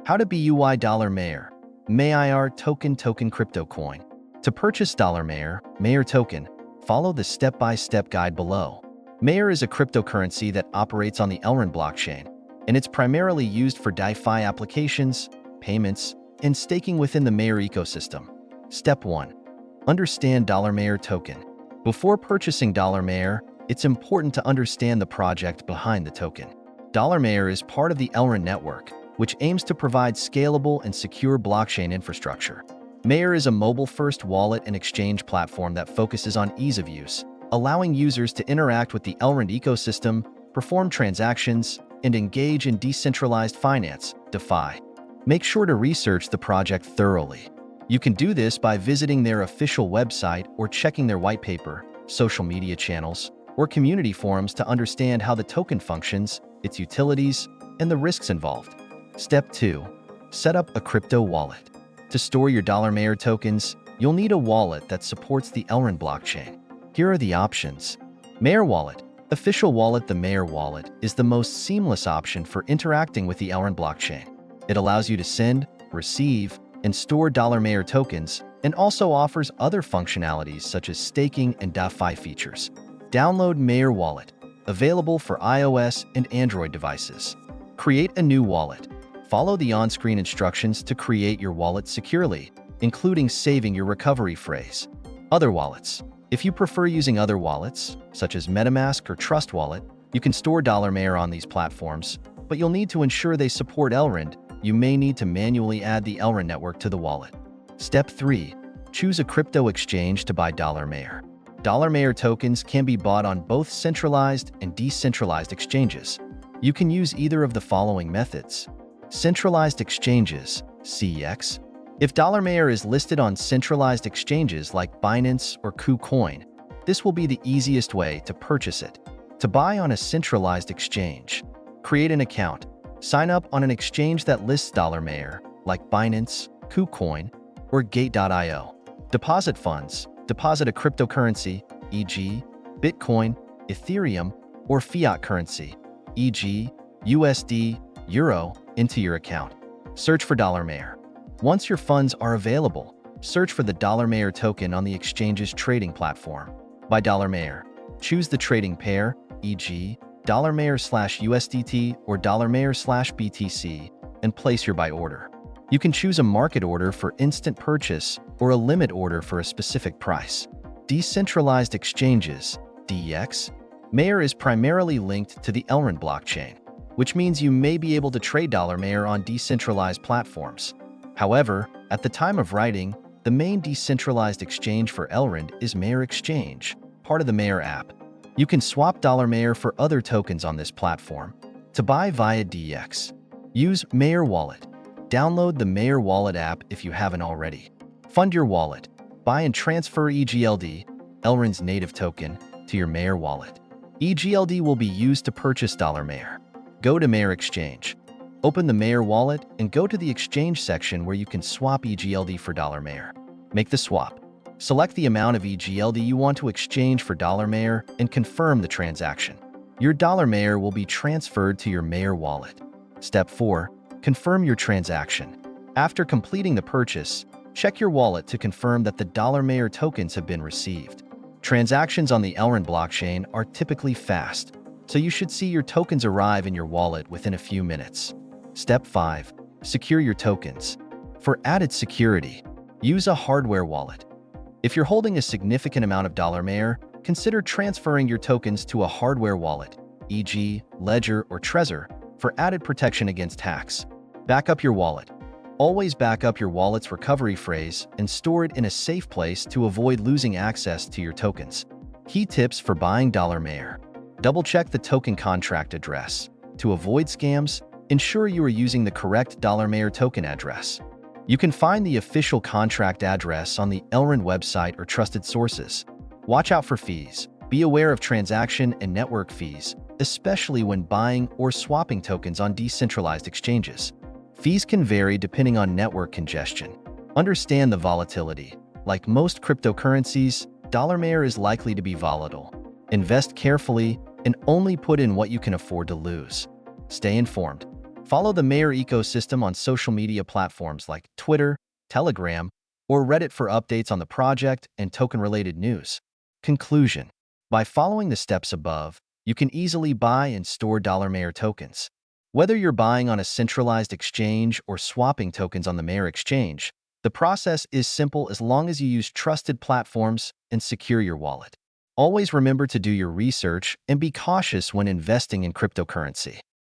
How to BUY Maiar. Maiar token crypto coin. To purchase Maiar token, follow the step-by-step guide below. Maiar is a cryptocurrency that operates on the Elrond blockchain, and it's primarily used for DeFi applications, payments, and staking within the Maiar ecosystem. Step 1. Understand Maiar token. Before purchasing Maiar, it's important to understand the project behind the token. Maiar is part of the Elrond network, which aims to provide scalable and secure blockchain infrastructure. Maiar is a mobile-first wallet and exchange platform that focuses on ease of use, allowing users to interact with the Elrond ecosystem, perform transactions, and engage in decentralized finance, DeFi. Make sure to research the project thoroughly. You can do this by visiting their official website or checking their white paper, social media channels, or community forums to understand how the token functions, its utilities, and the risks involved. Step 2. Set up a crypto wallet. To store your Maiar tokens, you'll need a wallet that supports the Elrond blockchain. Here are the options. Maiar Wallet. Official wallet. The Maiar Wallet is the most seamless option for interacting with the Elrond blockchain. It allows you to send, receive, and store Maiar tokens, and also offers other functionalities such as staking and DeFi features. Download Maiar Wallet. Available for iOS and Android devices. Create a new wallet. Follow the on-screen instructions to create your wallet securely, including saving your recovery phrase. Other wallets. If you prefer using other wallets, such as MetaMask or Trust Wallet, you can store Maiar on these platforms, but you'll need to ensure they support Elrond. You may need to manually add the Elrond network to the wallet. Step 3. Choose a crypto exchange to buy Maiar. Maiar tokens can be bought on both centralized and decentralized exchanges. You can use either of the following methods. Centralized exchanges, CEX. If Maiar is listed on centralized exchanges like Binance or KuCoin, this will be the easiest way to purchase it. To buy on a centralized exchange, create an account. Sign up on an exchange that lists Maiar, like Binance, KuCoin, or Gate.io. Deposit funds. Deposit a cryptocurrency, e.g., Bitcoin, Ethereum, or fiat currency, e.g., USD, Euro, into your account. Search for Maiar. Once your funds are available, search for the Maiar token on the exchange's trading platform. Buy Maiar. Choose the trading pair, e.g., $Maiar/USDT or $Maiar/BTC, and place your buy order. You can choose a market order for instant purchase or a limit order for a specific price. Decentralized exchanges, DEX. Maiar is primarily linked to the Elrond blockchain, which means you may be able to trade Maiar on decentralized platforms. However, at the time of writing, the main decentralized exchange for Elrond is Maiar Exchange, part of the Maiar app. You can swap Maiar for other tokens on this platform. To buy via DEX, use Maiar Wallet. Download the Maiar Wallet app if you haven't already. Fund your wallet. Buy and transfer EGLD, Elrond's native token, to your Maiar wallet. EGLD will be used to purchase Maiar. Go to Maiar Exchange. Open the Maiar wallet and go to the exchange section where you can swap EGLD for Maiar. Make the swap. Select the amount of EGLD you want to exchange for Maiar and confirm the transaction. Your Maiar will be transferred to your Maiar wallet. Step 4. Confirm your transaction. After completing the purchase, check your wallet to confirm that the Maiar tokens have been received. Transactions on the Elrond blockchain are typically fast, so you should see your tokens arrive in your wallet within a few minutes. Step 5. Secure your tokens. For added security, use a hardware wallet. If you're holding a significant amount of Maiar, consider transferring your tokens to a hardware wallet, e.g., Ledger or Trezor, for added protection against hacks. Back up your wallet. Always back up your wallet's recovery phrase and store it in a safe place to avoid losing access to your tokens. Key tips for buying Maiar. Double-check the token contract address. To avoid scams, ensure you are using the correct Maiar token address. You can find the official contract address on the Elrond website or trusted sources. Watch out for fees. Be aware of transaction and network fees, especially when buying or swapping tokens on decentralized exchanges. Fees can vary depending on network congestion. Understand the volatility. Like most cryptocurrencies, Maiar is likely to be volatile. Invest carefully and only put in what you can afford to lose. Stay informed. Follow the Maiar ecosystem on social media platforms like Twitter, Telegram, or Reddit for updates on the project and token-related news. Conclusion: by following the steps above, you can easily buy and store Maiar tokens. Whether you're buying on a centralized exchange or swapping tokens on the Maiar exchange, the process is simple as long as you use trusted platforms and secure your wallet. Always remember to do your research and be cautious when investing in cryptocurrency.